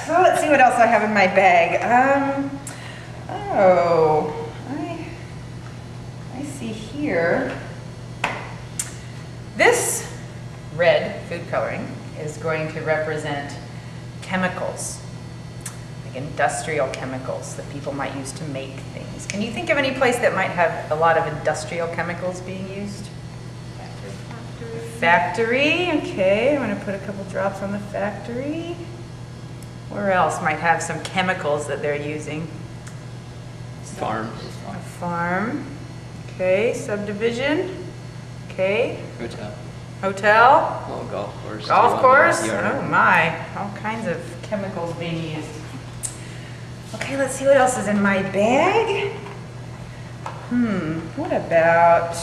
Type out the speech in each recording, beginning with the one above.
so let's see what else I have in my bag. Oh, I see here. This red food coloring is going to represent chemicals, like industrial chemicals that people might use to make things. Can you think of any place that might have a lot of industrial chemicals being used? Factory, okay, I'm going to put a couple drops on the factory. Where else might have some chemicals that they're using? Farm. A farm, okay, subdivision, okay. Hotel. Hotel. Oh, golf course. Golf course? Yard. Oh my, all kinds of chemicals being used. Okay, let's see what else is in my bag. What about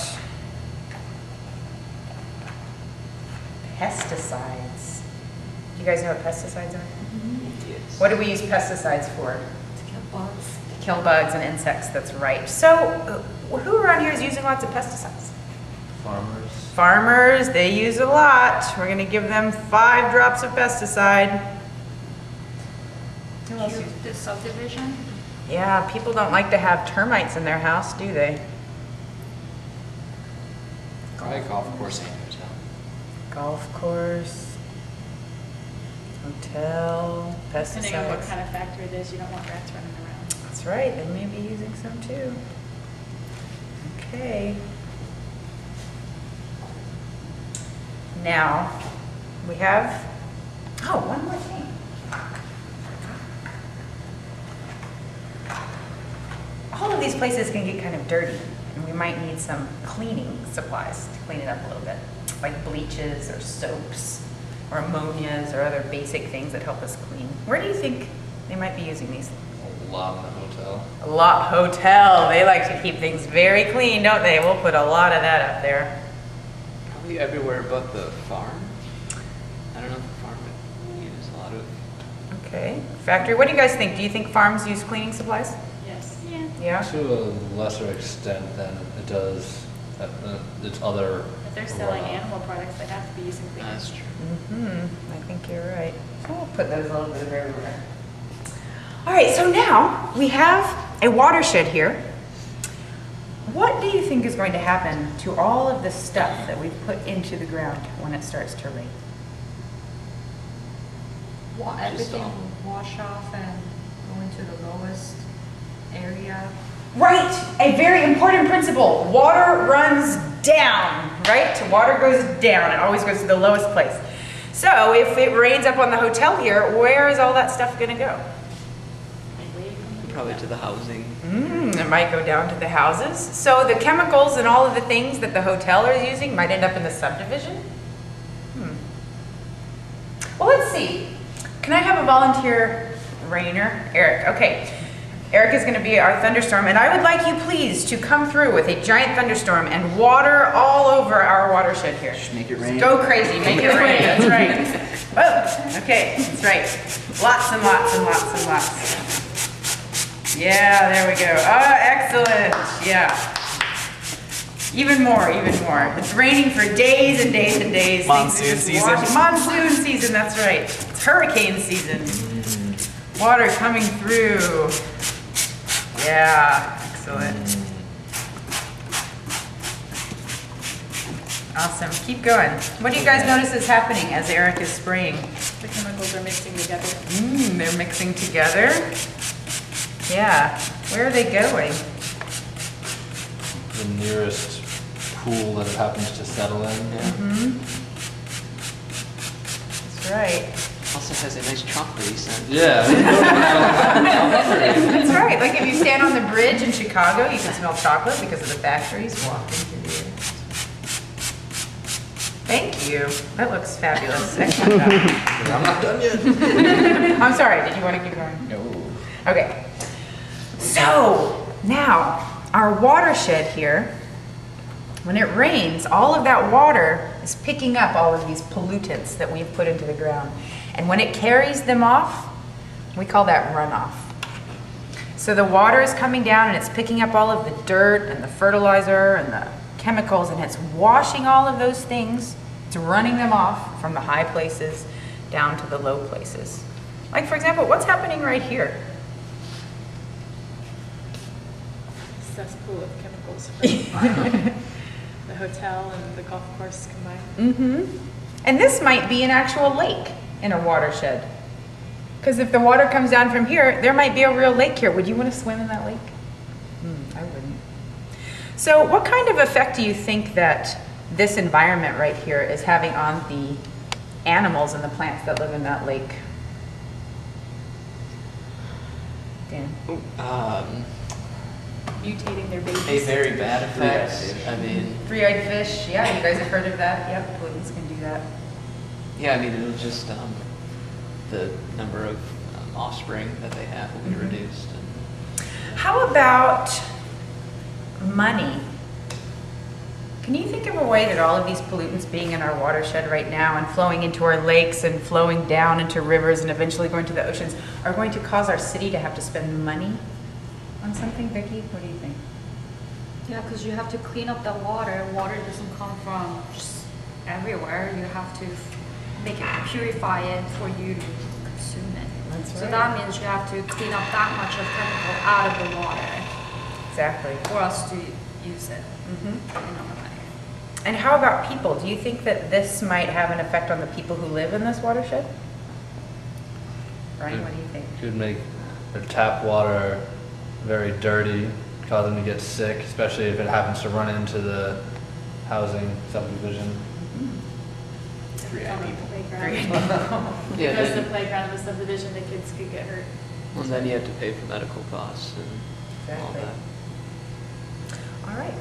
pesticides? Do you guys know what pesticides are? Yes. What do we use pesticides for? To kill bugs. To kill bugs and insects, that's right. So, who around here is using lots of pesticides? Farmers. Farmers, they use a lot. We're going to give them 5 drops of pesticide. Who else uses- The subdivision. Yeah, people don't like to have termites in their house, do they? Probably golf course and hotel. Golf course, hotel, Depending on what pesticides. kind of factory it is, you don't want rats running around. That's right, they may be using some too. Okay. Now, we have, oh, one more thing. All of these places can get kind of dirty, and we might need some cleaning supplies to clean it up a little bit, like bleaches or soaps or ammonias or other basic things that help us clean. Where do you think they might be using these? A lot in the hotel. A lot hotel. They like to keep things very clean, don't they? We'll put a lot of that up there. Probably everywhere but the farm. I don't know if the farm would use a lot of. Okay. Factory. What do you guys think? Do you think farms use cleaning supplies? Yes. Yeah. Yeah. To a lesser extent than it does its other. If they're selling runoff. animal products, they have to be using clean. That's true. I think you're right. So we'll put those a little bit everywhere. All right, so now we have a watershed here. What do you think is going to happen to all of the stuff that we've put into the ground when it starts to rain? Everything will wash off and go into the lowest area. Right, a very important principle. Water runs down, right? Water goes down. It always goes to the lowest place. So if it rains up on the hotel here, where is all that stuff going to go? Away from the Probably to the housing. It might go down to the houses. So the chemicals and all of the things that the hotel is using might end up in the subdivision? Well, let's see. Can I have a volunteer rainer? Eric, okay. Eric is going to be our thunderstorm, and I would like you please to come through with a giant thunderstorm and water all over our watershed here. Just make it rain. Go crazy, make it rain, that's right. Whoa, okay, that's right. Lots and lots and lots and lots. Yeah, there we go. Oh, excellent, yeah. Even more, even more. It's raining for days and days and days. Monsoon Things are just season. washing- Monsoon season, that's right. It's hurricane season. Water coming through. Yeah, excellent. Awesome, keep going. What do you guys notice is happening as Eric is spraying? The chemicals are mixing together. They're mixing together. Yeah, where are they going? The nearest pool that it happens to settle in. That's right. Also has a nice chocolatey scent. Yeah. That's right, like if you stand on the bridge in Chicago, you can smell chocolate because of the factories walking through the air. Thank you. That looks fabulous. Excellent job. I'm not done yet. I'm sorry, did you want to keep going? No. Okay. So, now, our watershed here, when it rains, all of that water is picking up all of these pollutants that we've put into the ground. And when it carries them off, we call that runoff. So the water is coming down and it's picking up all of the dirt and the fertilizer and the chemicals, and it's washing all of those things. It's running them off from the high places down to the low places. Like, for example, what's happening right here? Cesspool of chemicals from the hotel and the golf course combined. Mm-hmm. And this might be an actual lake in a watershed. Because if the water comes down from here, there might be a real lake here. Would you want to swim in that lake? I wouldn't. So what kind of effect do you think that this environment right here is having on the animals and the plants that live in that lake? Dan? Mutating their A babies. very bad effect. I mean, Three-eyed fish, yeah, you guys have heard of that? Yep, pollutants can do that. yeah, I mean, it'll just, the number of offspring that they have will be reduced. And How about money? Can you think of a way that all of these pollutants being in our watershed right now and flowing into our lakes and flowing down into rivers and eventually going to the oceans are going to cause our city to have to spend money on something? Vicki, what do you think? Yeah, because you have to clean up the water. Water doesn't come from just everywhere. You have to make it, purify it for you to consume it. That's So right. that means you have to clean up that much of chemical out of the water Exactly. for us to use it Mhm. in our life. And how about people? Do you think that this might have an effect on the people who live in this watershed? Brian, what do you think? Could make their tap water very dirty, cause them to get sick, especially if it happens to run into the housing subdivision. Three-eyed On the people. playground. Yeah, Because the then, playground of the subdivision, the kids could get hurt. well, then you have to pay for medical costs and all Exactly. that. All right.